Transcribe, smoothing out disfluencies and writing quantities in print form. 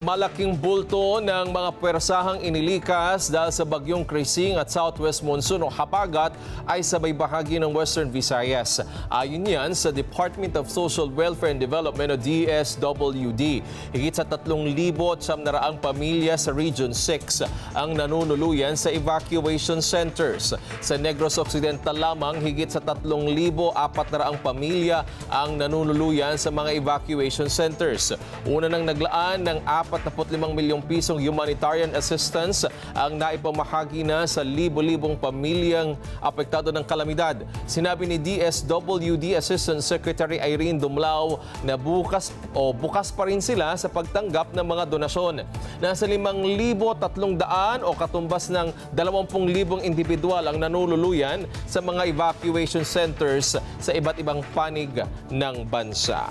Malaking bulto ng mga pwersahang inilikas dahil sa bagyong Krising at southwest monsoon o habagat ay sabay bahagi ng Western Visayas. Ayon yan sa Department of Social Welfare and Development o DSWD. Higit sa 3,900 pamilya sa Region 6 ang nanunuluyan sa evacuation centers. Sa Negros Occidental lamang, higit sa 3,400 pamilya ang nanunuluyan sa mga evacuation centers. Una nang naglaan ng 45 milyong pisong humanitarian assistance ang naipamahagi na sa libo-libong pamilyang apektado ng kalamidad. Sinabi ni DSWD Assistant Secretary Irene Dumlao na bukas pa rin sila sa pagtanggap ng mga donasyon. Nasa 5,300 o katumbas ng 20,000 individual ang nanunuluyan sa mga evacuation centers sa iba't ibang panig ng bansa.